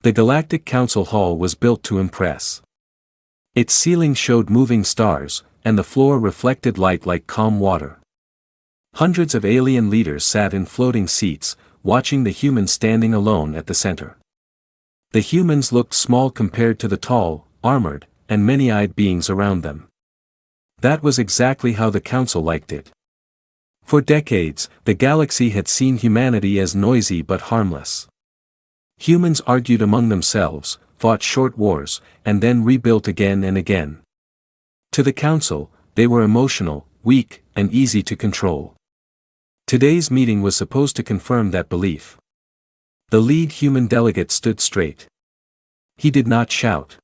The Galactic Council Hall was built to impress. Its ceiling showed moving stars, and the floor reflected light like calm water. Hundreds of alien leaders sat in floating seats, watching the humans standing alone at the center. The humans looked small compared to the tall, armored, and many-eyed beings around them. That was exactly how the council liked it. For decades, the galaxy had seen humanity as noisy but harmless. Humans argued among themselves, fought short wars, and then rebuilt again and again. To the council, they were emotional, weak, and easy to control. Today's meeting was supposed to confirm that belief. The lead human delegate stood straight. He did not shout.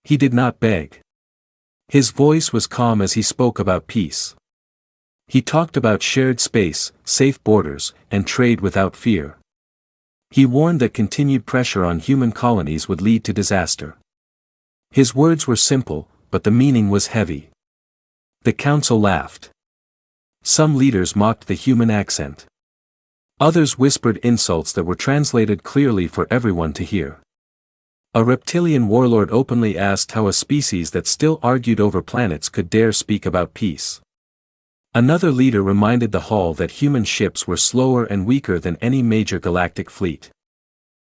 He did not beg. His voice was calm as he spoke about peace. He talked about shared space, safe borders, and trade without fear. He warned that continued pressure on human colonies would lead to disaster. His words were simple, but the meaning was heavy. The council laughed. Some leaders mocked the human accent. Others whispered insults that were translated clearly for everyone to hear. A reptilian warlord openly asked how a species that still argued over planets could dare speak about peace. Another leader reminded the hall that human ships were slower and weaker than any major galactic fleet.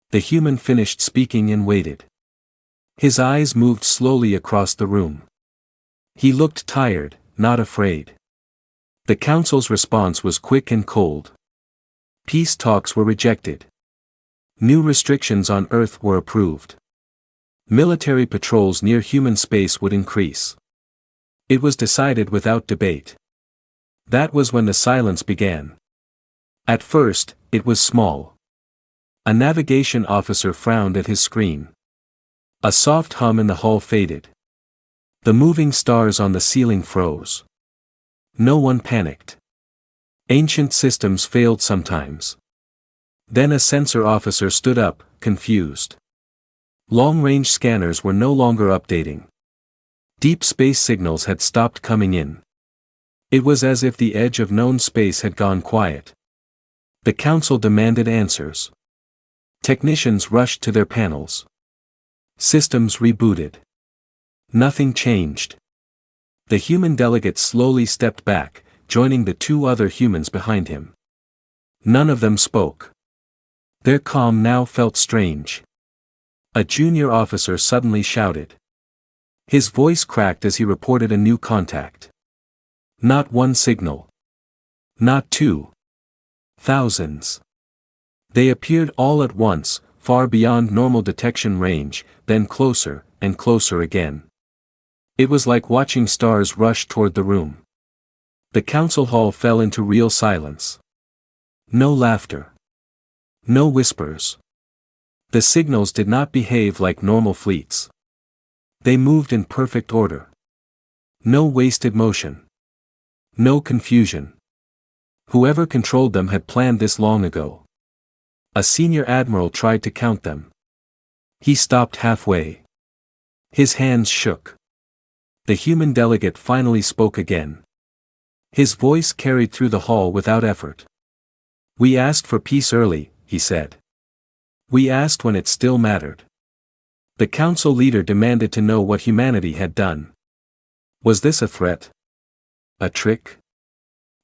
The human finished speaking and waited. His eyes moved slowly across the room. He looked tired, not afraid. The council's response was quick and cold. Peace talks were rejected. New restrictions on Earth were approved. Military patrols near human space would increase. It was decided without debate. That was when the silence began. At first, it was small. A navigation officer frowned at his screen. A soft hum in the hall faded. The moving stars on the ceiling froze. No one panicked. Ancient systems failed sometimes. Then a sensor officer stood up, confused. Long-range scanners were no longer updating. Deep space signals had stopped coming in. It was as if the edge of known space had gone quiet. The council demanded answers. Technicians rushed to their panels. Systems rebooted. Nothing changed. The human delegate slowly stepped back, joining the two other humans behind him. None of them spoke. Their calm now felt strange. A junior officer suddenly shouted. His voice cracked as he reported a new contact. Not one signal. Not two. Thousands. They appeared all at once, far beyond normal detection range, then closer, and closer again. It was like watching stars rush toward the room. The council hall fell into real silence. No laughter. No whispers. The signals did not behave like normal fleets. They moved in perfect order. No wasted motion. No confusion. Whoever controlled them had planned this long ago. A senior admiral tried to count them. He stopped halfway. His hands shook. The human delegate finally spoke again. His voice carried through the hall without effort. We asked for peace early, he said. We asked when it still mattered. The council leader demanded to know what humanity had done. Was this a threat? A trick?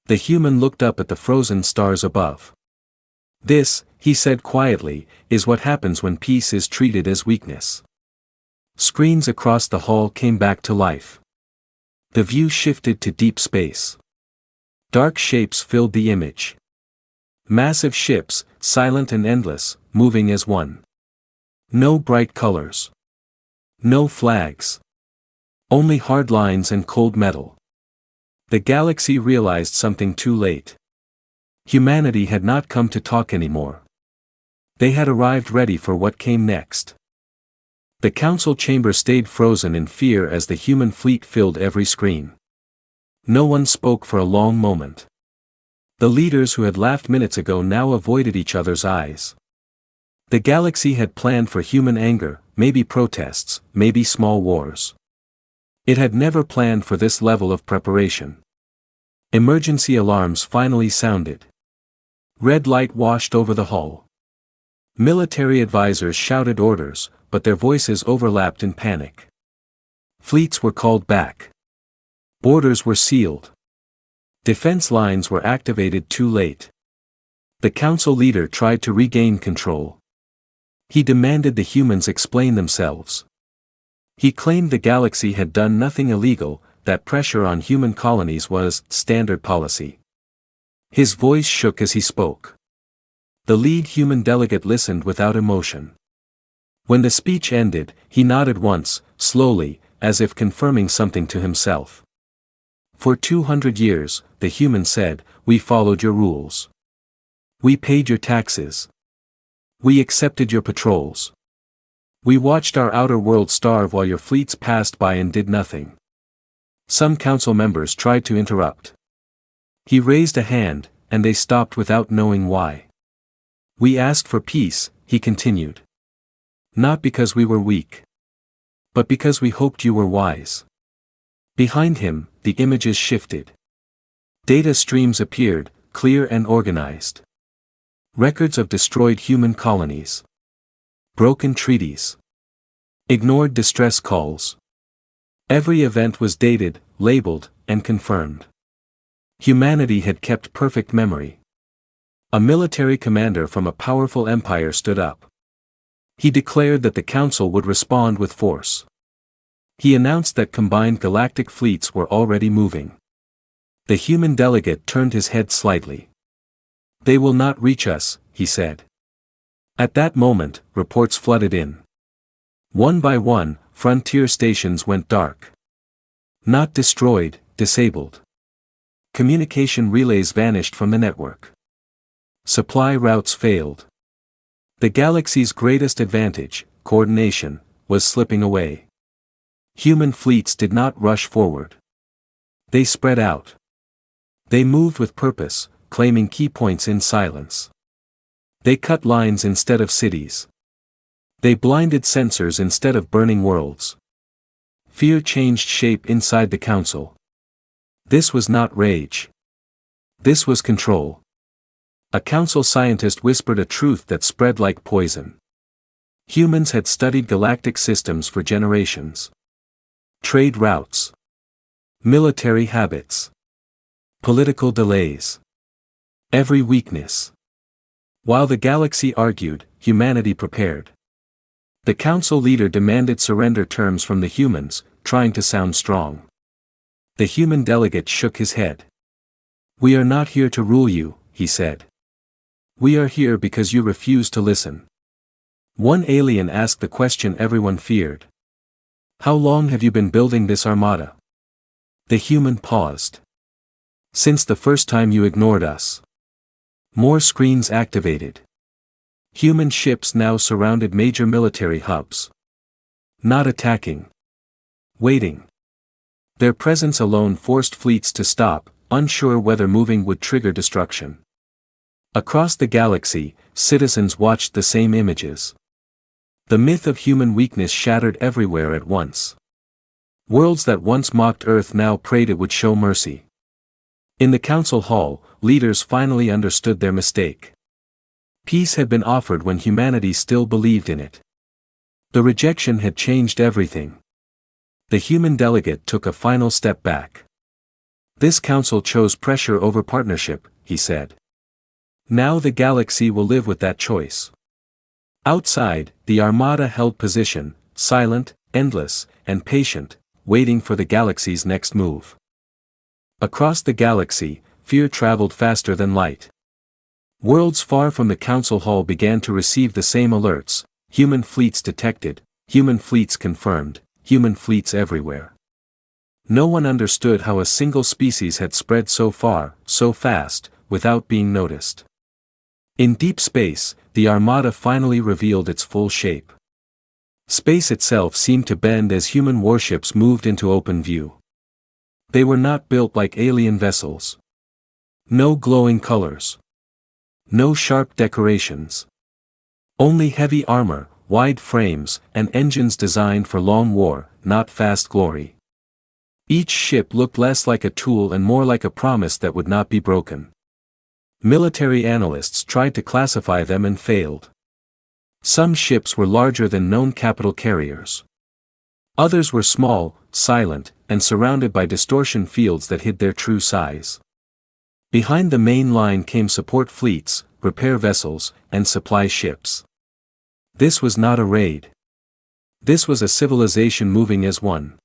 The human looked up at the frozen stars above. This, he said quietly, is what happens when peace is treated as weakness. Screens across the hall came back to life. The view shifted to deep space. Dark shapes filled the image. Massive ships, silent and endless, moving as one. No bright colors. No flags. Only hard lines and cold metal. The galaxy realized something too late. Humanity had not come to talk anymore. They had arrived ready for what came next. The council chamber stayed frozen in fear as the human fleet filled every screen. No one spoke for a long moment. The leaders who had laughed minutes ago now avoided each other's eyes. The galaxy had planned for human anger, maybe protests, maybe small wars. It had never planned for this level of preparation. Emergency alarms finally sounded. Red light washed over the hall. Military advisors shouted orders, but their voices overlapped in panic. Fleets were called back. Borders were sealed. Defense lines were activated too late. The council leader tried to regain control. He demanded the humans explain themselves. He claimed the galaxy had done nothing illegal, that pressure on human colonies was standard policy. His voice shook as he spoke. The lead human delegate listened without emotion. When the speech ended, he nodded once, slowly, as if confirming something to himself. For 200 years, the human said, we followed your rules. We paid your taxes. We accepted your patrols. We watched our outer world starve while your fleets passed by and did nothing. Some council members tried to interrupt. He raised a hand, and they stopped without knowing why. We asked for peace, he continued. Not because we were weak. But because we hoped you were wise. Behind him, the images shifted. Data streams appeared, clear and organized. Records of destroyed human colonies. Broken treaties. Ignored distress calls. Every event was dated, labeled, and confirmed. Humanity had kept perfect memory. A military commander from a powerful empire stood up. He declared that the council would respond with force. He announced that combined galactic fleets were already moving. The human delegate turned his head slightly. They will not reach us, he said. At that moment, reports flooded in. One by one, frontier stations went dark. Not destroyed, disabled. Communication relays vanished from the network. Supply routes failed. The galaxy's greatest advantage, coordination, was slipping away. Human fleets did not rush forward. They spread out. They moved with purpose, claiming key points in silence. They cut lines instead of cities. They blinded sensors instead of burning worlds. Fear changed shape inside the council. This was not rage. This was control. A council scientist whispered a truth that spread like poison. Humans had studied galactic systems for generations. Trade routes. Military habits. Political delays. Every weakness. While the galaxy argued, humanity prepared. The council leader demanded surrender terms from the humans, trying to sound strong. The human delegate shook his head. We are not here to rule you, he said. We are here because you refuse to listen. One alien asked the question everyone feared. How long have you been building this armada? The human paused. Since the first time you ignored us. More screens activated. Human ships now surrounded major military hubs. Not attacking. Waiting. Their presence alone forced fleets to stop, unsure whether moving would trigger destruction. Across the galaxy, citizens watched the same images. The myth of human weakness shattered everywhere at once. Worlds that once mocked Earth now prayed it would show mercy. In the council hall, leaders finally understood their mistake. Peace had been offered when humanity still believed in it. The rejection had changed everything. The human delegate took a final step back. This council chose pressure over partnership, he said. Now the galaxy will live with that choice. Outside, the Armada held position, silent, endless, and patient, waiting for the galaxy's next move. Across the galaxy, fear traveled faster than light. Worlds far from the council hall began to receive the same alerts: human fleets detected, human fleets confirmed, human fleets everywhere. No one understood how a single species had spread so far, so fast, without being noticed. In deep space, the Armada finally revealed its full shape. Space itself seemed to bend as human warships moved into open view. They were not built like alien vessels. No glowing colors. No sharp decorations. Only heavy armor, wide frames, and engines designed for long war, not fast glory. Each ship looked less like a tool and more like a promise that would not be broken. Military analysts tried to classify them and failed. Some ships were larger than known capital carriers. Others were small, silent, and surrounded by distortion fields that hid their true size. Behind the main line came support fleets, repair vessels, and supply ships. This was not a raid. This was a civilization moving as one.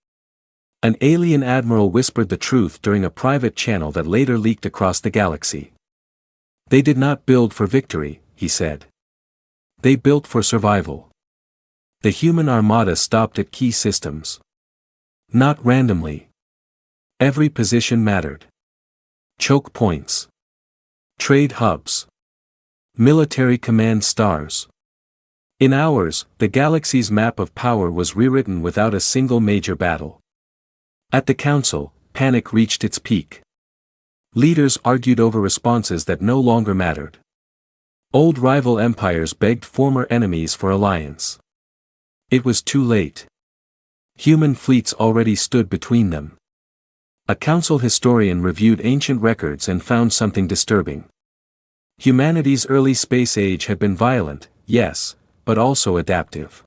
An alien admiral whispered the truth during a private channel that later leaked across the galaxy. They did not build for victory, he said. They built for survival. The human armada stopped at key systems. Not randomly. Every position mattered. Choke points. Trade hubs. Military command stars. In hours, the galaxy's map of power was rewritten without a single major battle. At the council, panic reached its peak. Leaders argued over responses that no longer mattered. Old rival empires begged former enemies for alliance. It was too late. Human fleets already stood between them. A council historian reviewed ancient records and found something disturbing. Humanity's early space age had been violent, yes, but also adaptive.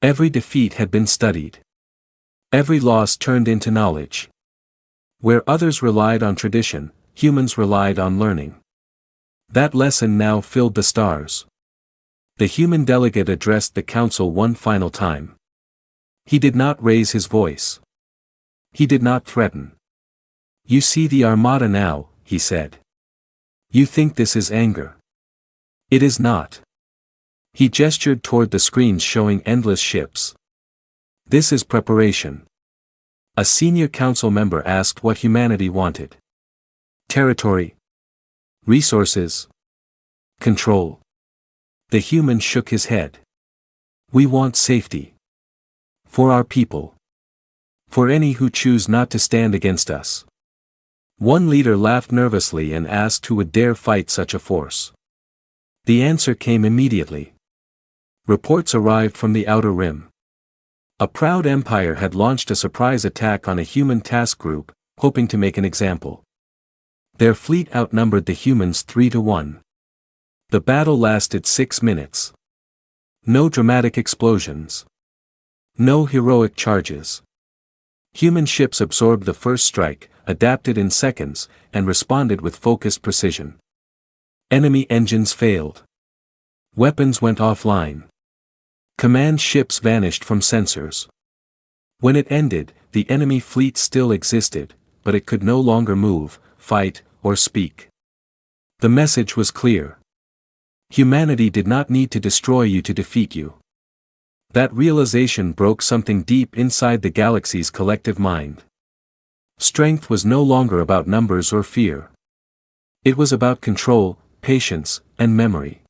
Every defeat had been studied. Every loss turned into knowledge. Where others relied on tradition, humans relied on learning. That lesson now filled the stars. The human delegate addressed the council one final time. He did not raise his voice. He did not threaten. You see the Armada now, he said. You think this is anger. It is not. He gestured toward the screens showing endless ships. This is preparation. A senior council member asked what humanity wanted. Territory. Resources. Control. The human shook his head. We want safety. For our people. For any who choose not to stand against us. One leader laughed nervously and asked who would dare fight such a force. The answer came immediately. Reports arrived from the Outer Rim. A proud empire had launched a surprise attack on a human task group, hoping to make an example. Their fleet outnumbered the humans 3-1. The battle lasted 6 minutes. No dramatic explosions. No heroic charges. Human ships absorbed the first strike, adapted in seconds, and responded with focused precision. Enemy engines failed. Weapons went offline. Command ships vanished from sensors. When it ended, the enemy fleet still existed, but it could no longer move, fight, or speak. The message was clear. Humanity did not need to destroy you to defeat you. That realization broke something deep inside the galaxy's collective mind. Strength was no longer about numbers or fear. It was about control, patience, and memory.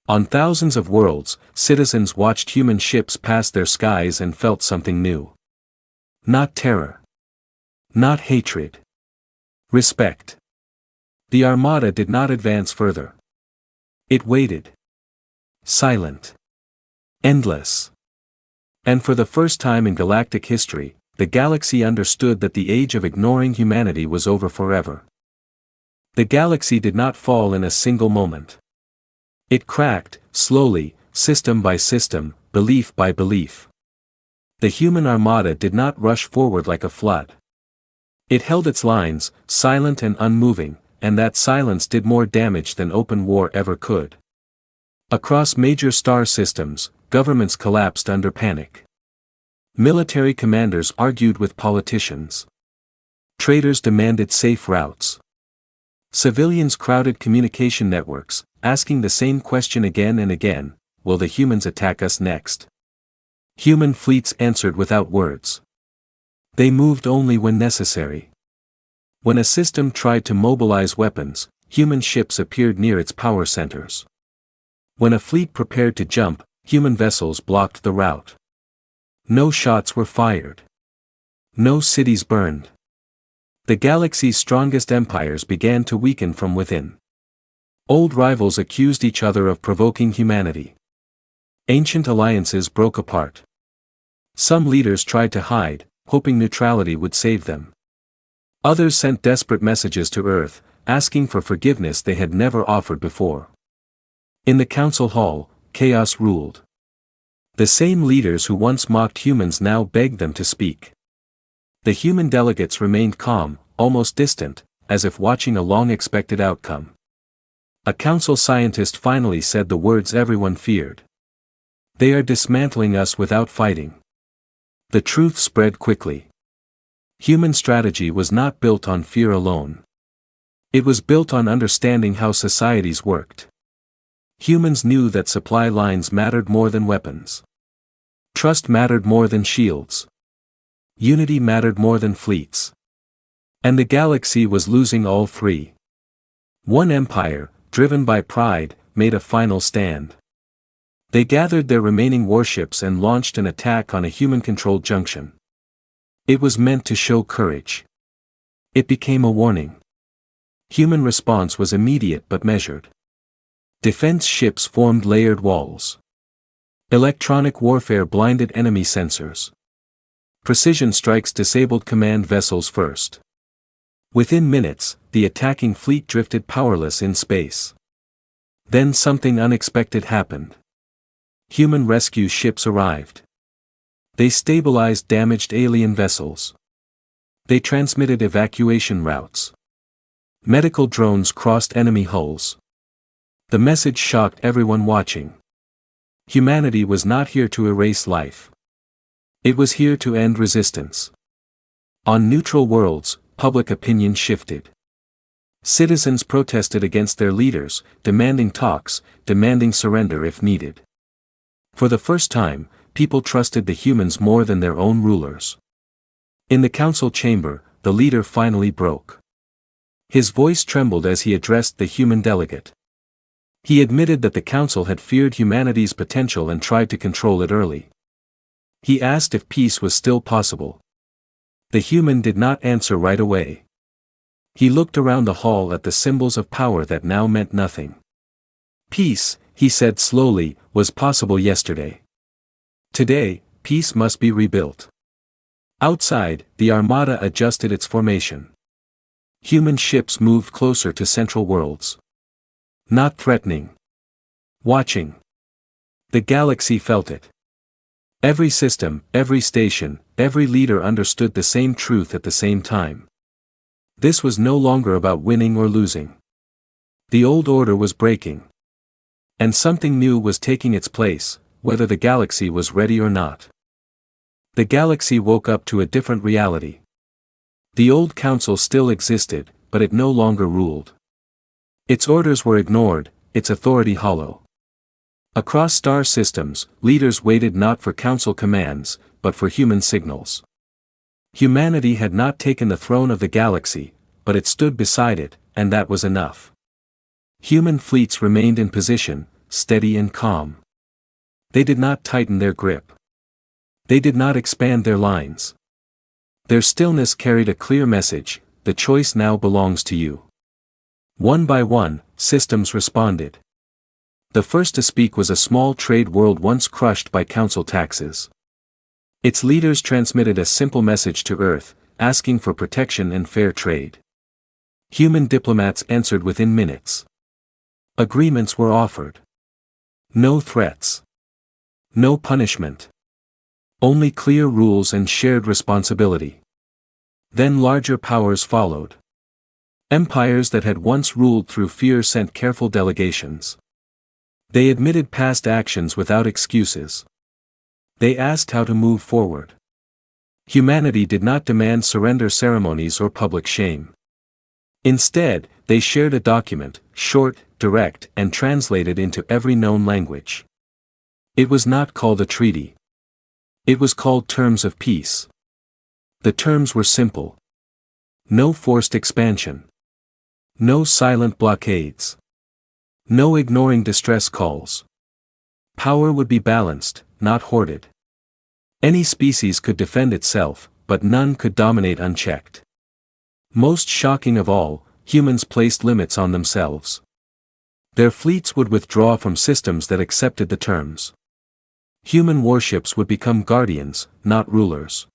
On thousands of worlds, citizens watched human ships pass their skies and felt something new. Not terror. Not hatred. Respect. The Armada did not advance further. It waited. Silent. Endless. And for the first time in galactic history, the galaxy understood that the age of ignoring humanity was over forever. The galaxy did not fall in a single moment. It cracked, slowly, system by system, belief by belief. The human armada did not rush forward like a flood. It held its lines, silent and unmoving, and that silence did more damage than open war ever could. Across major star systems, governments collapsed under panic. Military commanders argued with politicians. Traders demanded safe routes. Civilians crowded communication networks, asking the same question again and again: will the humans attack us next? Human fleets answered without words. They moved only when necessary. When a system tried to mobilize weapons, human ships appeared near its power centers. When a fleet prepared to jump, human vessels blocked the route. No shots were fired. No cities burned. The galaxy's strongest empires began to weaken from within. Old rivals accused each other of provoking humanity. Ancient alliances broke apart. Some leaders tried to hide, hoping neutrality would save them. Others sent desperate messages to Earth, asking for forgiveness they had never offered before. In the council hall, chaos ruled. The same leaders who once mocked humans now begged them to speak. The human delegates remained calm, almost distant, as if watching a long-expected outcome. A council scientist finally said the words everyone feared. "They are dismantling us without fighting." The truth spread quickly. Human strategy was not built on fear alone. It was built on understanding how societies worked. Humans knew that supply lines mattered more than weapons. Trust mattered more than shields. Unity mattered more than fleets. And the galaxy was losing all three. One empire, driven by pride, made a final stand. They gathered their remaining warships and launched an attack on a human-controlled junction. It was meant to show courage. It became a warning. Human response was immediate but measured. Defense ships formed layered walls. Electronic warfare blinded enemy sensors. Precision strikes disabled command vessels first. Within minutes, the attacking fleet drifted powerless in space. Then something unexpected happened. Human rescue ships arrived. They stabilized damaged alien vessels. They transmitted evacuation routes. Medical drones crossed enemy hulls. The message shocked everyone watching. Humanity was not here to erase life. It was here to end resistance. On neutral worlds, public opinion shifted. Citizens protested against their leaders, demanding talks, demanding surrender if needed. For the first time, people trusted the humans more than their own rulers. In the council chamber, the leader finally broke. His voice trembled as he addressed the human delegate. He admitted that the council had feared humanity's potential and tried to control it early. He asked if peace was still possible. The human did not answer right away. He looked around the hall at the symbols of power that now meant nothing. "Peace," he said slowly, "was possible yesterday. Today, peace must be rebuilt." Outside, the Armada adjusted its formation. Human ships moved closer to central worlds. Not threatening. Watching. The galaxy felt it. Every system, every station, every leader understood the same truth at the same time. This was no longer about winning or losing. The old order was breaking. And something new was taking its place, whether the galaxy was ready or not. The galaxy woke up to a different reality. The old council still existed, but it no longer ruled. Its orders were ignored, its authority hollow. Across star systems, leaders waited not for council commands, but for human signals. Humanity had not taken the throne of the galaxy, but it stood beside it, and that was enough. Human fleets remained in position, steady and calm. They did not tighten their grip. They did not expand their lines. Their stillness carried a clear message: the choice now belongs to you. One by one, systems responded. The first to speak was a small trade world once crushed by council taxes. Its leaders transmitted a simple message to Earth, asking for protection and fair trade. Human diplomats answered within minutes. Agreements were offered. No threats. No punishment. Only clear rules and shared responsibility. Then larger powers followed. Empires that had once ruled through fear sent careful delegations. They admitted past actions without excuses. They asked how to move forward. Humanity did not demand surrender ceremonies or public shame. Instead, they shared a document, short, direct, and translated into every known language. It was not called a treaty. It was called Terms of Peace. The terms were simple. No forced expansion. No silent blockades. No ignoring distress calls. Power would be balanced, not hoarded. Any species could defend itself, but none could dominate unchecked. Most shocking of all, humans placed limits on themselves. Their fleets would withdraw from systems that accepted the terms. Human warships would become guardians, not rulers.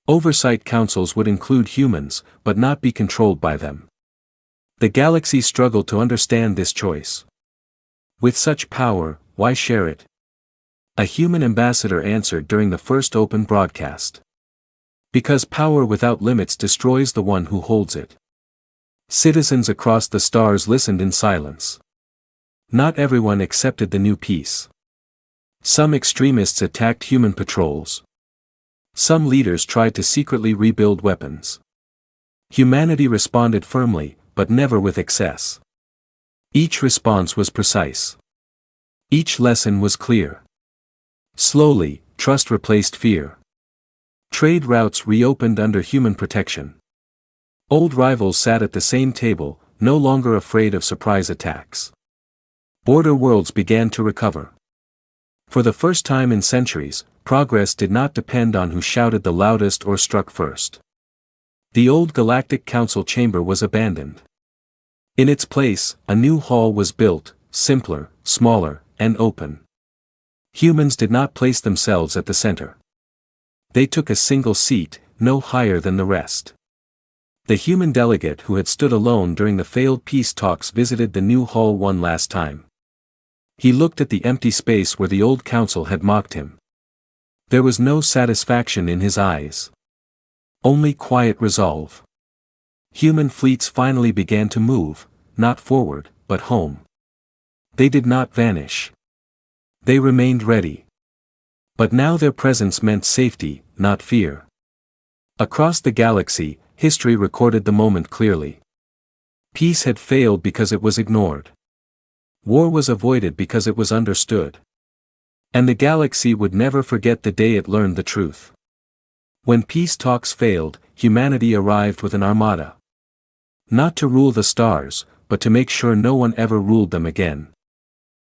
Oversight councils would include humans, but not be controlled by them. The galaxy struggled to understand this choice. With such power, why share it? A human ambassador answered during the first open broadcast. Because power without limits destroys the one who holds it. Citizens across the stars listened in silence. Not everyone accepted the new peace. Some extremists attacked human patrols. Some leaders tried to secretly rebuild weapons. Humanity responded firmly, but never with excess. Each response was precise. Each lesson was clear. Slowly, trust replaced fear. Trade routes reopened under human protection. Old rivals sat at the same table, no longer afraid of surprise attacks. Border worlds began to recover. For the first time in centuries, progress did not depend on who shouted the loudest or struck first. The old Galactic Council chamber was abandoned. In its place, a new hall was built, simpler, smaller, and open. Humans did not place themselves at the center. They took a single seat, no higher than the rest. The human delegate who had stood alone during the failed peace talks visited the new hall one last time. He looked at the empty space where the old council had mocked him. There was no satisfaction in his eyes. Only quiet resolve. Human fleets finally began to move, not forward, but home. They did not vanish. They remained ready. But now their presence meant safety, not fear. Across the galaxy, history recorded the moment clearly. Peace had failed because it was ignored. War was avoided because it was understood. And the galaxy would never forget the day it learned the truth. When peace talks failed, humanity arrived with an armada. Not to rule the stars, but to make sure no one ever ruled them again.